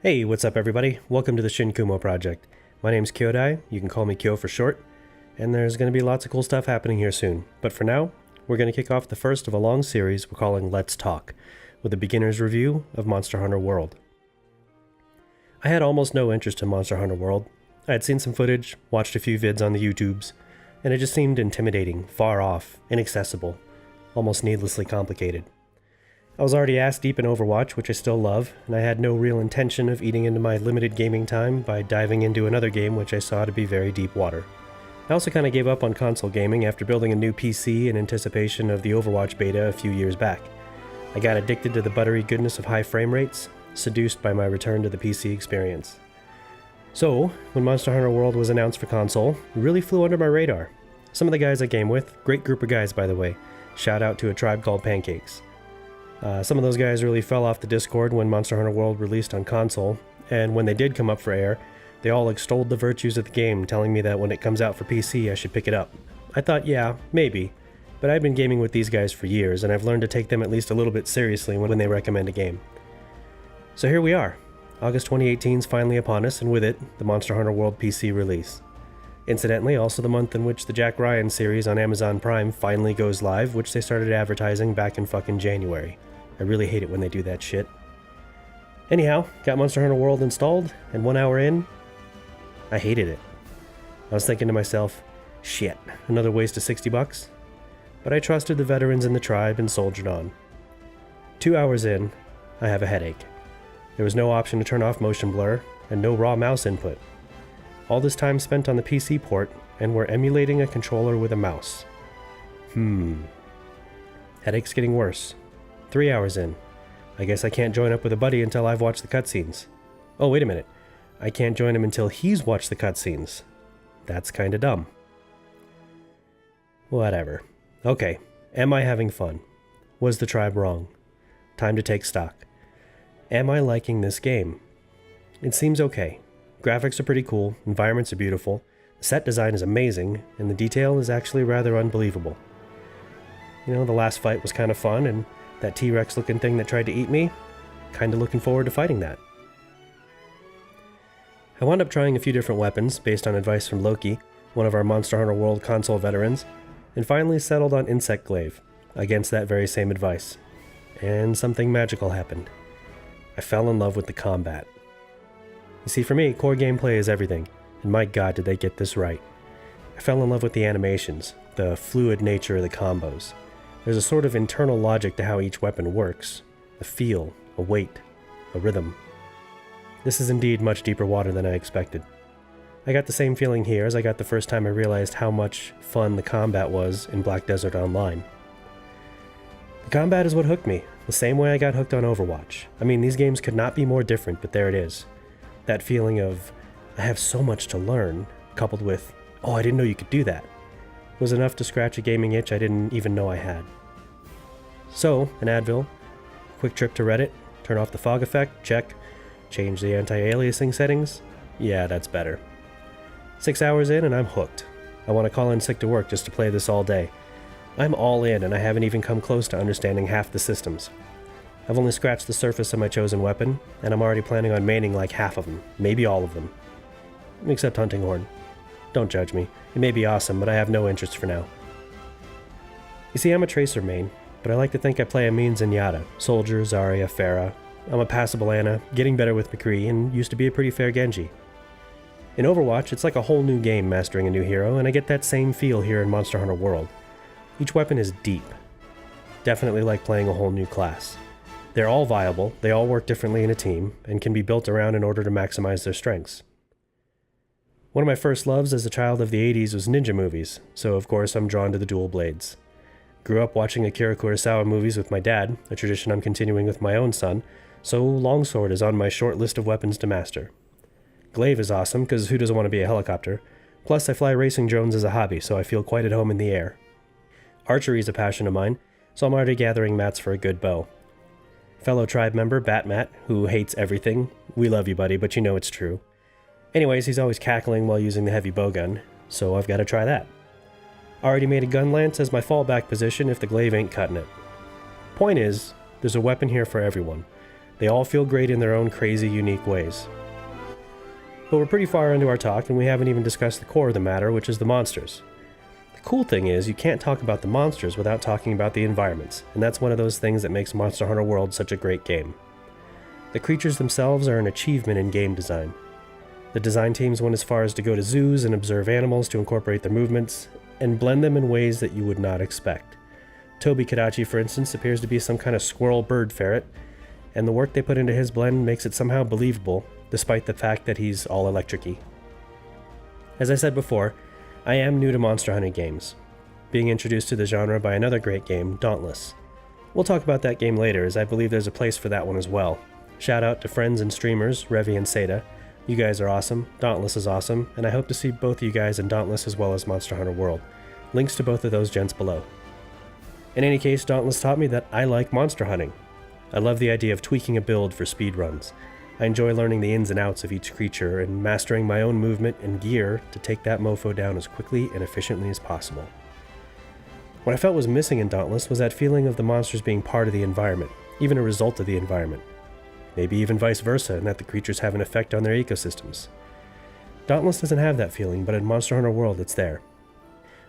Hey, what's up everybody? Welcome to the Shin Kumo project. My name's Kyodai, you can call me Kyo for short, and there's going to be lots of cool stuff happening here soon. But for now, we're going to kick off the first of a long series we're calling Let's Talk, with a beginner's review of Monster Hunter World. I had almost no interest in Monster Hunter World. I had seen some footage, watched a few vids on the YouTubes, and it just seemed intimidating, far off, inaccessible, almost needlessly complicated. I was already ass-deep in Overwatch, which I still love, and I had no real intention of eating into my limited gaming time by diving into another game which I saw to be very deep water. I also kind of gave up on console gaming after building a new PC in anticipation of the Overwatch beta a few years back. I got addicted to the buttery goodness of high frame rates, seduced by my return to the PC experience. So, when Monster Hunter World was announced for console, it really flew under my radar. Some of the guys I game with, great group of guys by the way, shout out to A Tribe Called Pancakes. Some of those guys really fell off the Discord when Monster Hunter World released on console, and when they did come up for air, they all extolled the virtues of the game, telling me that when it comes out for PC I should pick it up. I thought, yeah, maybe, but I've been gaming with these guys for years, and I've learned to take them at least a little bit seriously when they recommend a game. So here we are. August 2018 is finally upon us, and with it, the Monster Hunter World PC release. Incidentally, also the month in which the Jack Ryan series on Amazon Prime finally goes live, which they started advertising back in fucking January. I really hate it when they do that shit. Anyhow, got Monster Hunter World installed, and 1 hour in, I hated it. I was thinking to myself, shit, another waste of $60? But I trusted the veterans in the tribe and soldiered on. 2 hours in, I have a headache. There was no option to turn off motion blur, and no raw mouse input. All this time spent on the PC port, and we're emulating a controller with a mouse. Headache's getting worse. 3 hours in. I guess I can't join up with a buddy until I've watched the cutscenes. Oh, wait a minute. I can't join him until he's watched the cutscenes. That's kinda dumb. Whatever. Okay, am I having fun? Was the tribe wrong? Time to take stock. Am I liking this game? It seems okay. Graphics are pretty cool, environments are beautiful, the set design is amazing, and the detail is actually rather unbelievable. You know, the last fight was kind of fun, and that T-Rex looking thing that tried to eat me, kinda looking forward to fighting that. I wound up trying a few different weapons based on advice from Loki, one of our Monster Hunter World console veterans, and finally settled on Insect Glaive, against that very same advice. And something magical happened. I fell in love with the combat. You see, for me, core gameplay is everything, and my god did they get this right. I fell in love with the animations, the fluid nature of the combos. There's a sort of internal logic to how each weapon works, a feel, a weight, a rhythm. This is indeed much deeper water than I expected. I got the same feeling here as I got the first time I realized how much fun the combat was in Black Desert Online. The combat is what hooked me, the same way I got hooked on Overwatch. I mean, these games could not be more different, but there it is. That feeling of, I have so much to learn, coupled with, oh, I didn't know you could do that, was enough to scratch a gaming itch I didn't even know I had. So, an Advil, quick trip to Reddit, turn off the fog effect, check, change the anti-aliasing settings, yeah, that's better. 6 hours in and I'm hooked. I want to call in sick to work just to play this all day. I'm all in and I haven't even come close to understanding half the systems. I've only scratched the surface of my chosen weapon, and I'm already planning on maining like half of them, maybe all of them. Except Hunting Horn. Don't judge me. It may be awesome, but I have no interest for now. You see, I'm a Tracer main, but I like to think I play a mean Zenyatta, Soldier, Zarya, Pharah. I'm a passable Ana, getting better with McCree, and used to be a pretty fair Genji. In Overwatch, it's like a whole new game mastering a new hero, and I get that same feel here in Monster Hunter World. Each weapon is deep. Definitely like playing a whole new class. They're all viable, they all work differently in a team, and can be built around in order to maximize their strengths. One of my first loves as a child of the 80s was ninja movies, so of course I'm drawn to the dual blades. Grew up watching Akira Kurosawa movies with my dad, a tradition I'm continuing with my own son, so longsword is on my short list of weapons to master. Glaive is awesome, because who doesn't want to be a helicopter? Plus I fly racing drones as a hobby, so I feel quite at home in the air. Archery is a passion of mine, so I'm already gathering mats for a good bow. Fellow tribe member, Batmat, who hates everything, we love you buddy, but you know it's true. Anyways, he's always cackling while using the heavy bowgun, so I've got to try that. Already made a gun lance as my fallback position if the glaive ain't cutting it. Point is, there's a weapon here for everyone. They all feel great in their own crazy, unique ways. But we're pretty far into our talk, and we haven't even discussed the core of the matter, which is the monsters. The cool thing is, you can't talk about the monsters without talking about the environments, and that's one of those things that makes Monster Hunter World such a great game. The creatures themselves are an achievement in game design. The design teams went as far as to go to zoos and observe animals to incorporate their movements, and blend them in ways that you would not expect. Toby Kadachi, for instance, appears to be some kind of squirrel bird ferret, and the work they put into his blend makes it somehow believable, despite the fact that he's all electric-y. As I said before, I am new to monster hunting games, being introduced to the genre by another great game, Dauntless. We'll talk about that game later, as I believe there's a place for that one as well. Shout out to friends and streamers, Revi and Seda. You guys are awesome, Dauntless is awesome, and I hope to see both of you guys in Dauntless as well as Monster Hunter World. Links to both of those gents below. In any case, Dauntless taught me that I like monster hunting. I love the idea of tweaking a build for speedruns. I enjoy learning the ins and outs of each creature and mastering my own movement and gear to take that mofo down as quickly and efficiently as possible. What I felt was missing in Dauntless was that feeling of the monsters being part of the environment, even a result of the environment. Maybe even vice versa, in that the creatures have an effect on their ecosystems. Dauntless doesn't have that feeling, but in Monster Hunter World it's there.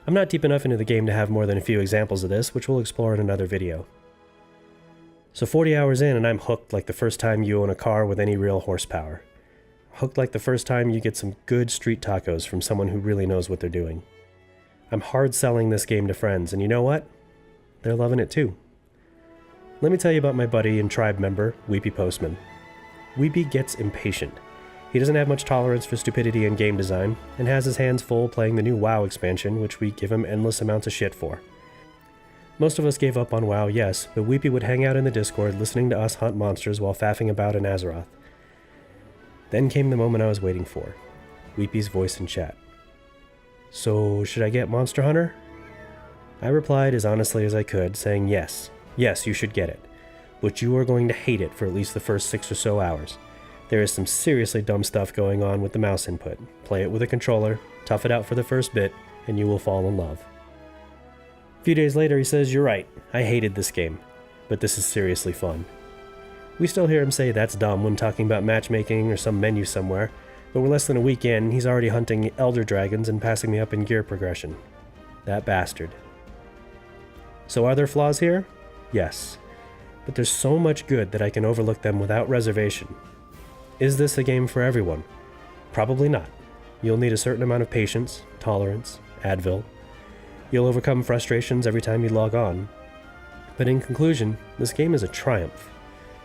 I'm not deep enough into the game to have more than a few examples of this, which we'll explore in another video. So 40 hours in and I'm hooked like the first time you own a car with any real horsepower. Hooked like the first time you get some good street tacos from someone who really knows what they're doing. I'm hard selling this game to friends, and you know what? They're loving it too. Let me tell you about my buddy and tribe member, Weepy Postman. Weepy gets impatient. He doesn't have much tolerance for stupidity in game design, and has his hands full playing the new WoW expansion, which we give him endless amounts of shit for. Most of us gave up on WoW, yes, but Weepy would hang out in the Discord listening to us hunt monsters while faffing about in Azeroth. Then came the moment I was waiting for. Weepy's voice in chat. So, should I get Monster Hunter? I replied as honestly as I could, saying yes. Yes, you should get it. But you are going to hate it for at least the first 6 or so hours. There is some seriously dumb stuff going on with the mouse input. Play it with a controller, tough it out for the first bit, and you will fall in love. A few days later he says, "You're right, I hated this game, but this is seriously fun." We still hear him say that's dumb when talking about matchmaking or some menu somewhere, but we're less than a week in, he's already hunting elder dragons and passing me up in gear progression. That bastard. So are there flaws here? Yes. But there's so much good that I can overlook them without reservation. Is this a game for everyone? Probably not. You'll need a certain amount of patience, tolerance, Advil. You'll overcome frustrations every time you log on. But in conclusion, this game is a triumph.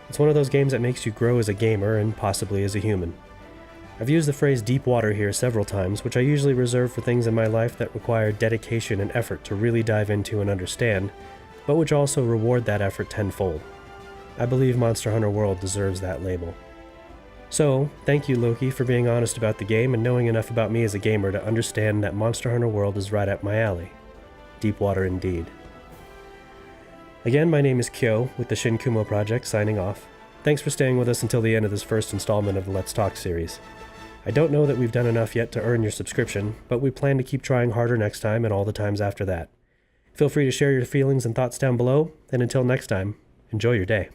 It's one of those games that makes you grow as a gamer and possibly as a human. I've used the phrase deep water here several times, which I usually reserve for things in my life that require dedication and effort to really dive into and understand, but which also reward that effort tenfold. I believe Monster Hunter World deserves that label. So, thank you Loki for being honest about the game and knowing enough about me as a gamer to understand that Monster Hunter World is right up my alley. Deep water indeed. Again, my name is Kyo with the Shin Kumo project, signing off. Thanks for staying with us until the end of this first installment of the Let's Talk series. I don't know that we've done enough yet to earn your subscription, but we plan to keep trying harder next time and all the times after that. Feel free to share your feelings and thoughts down below, and until next time, enjoy your day.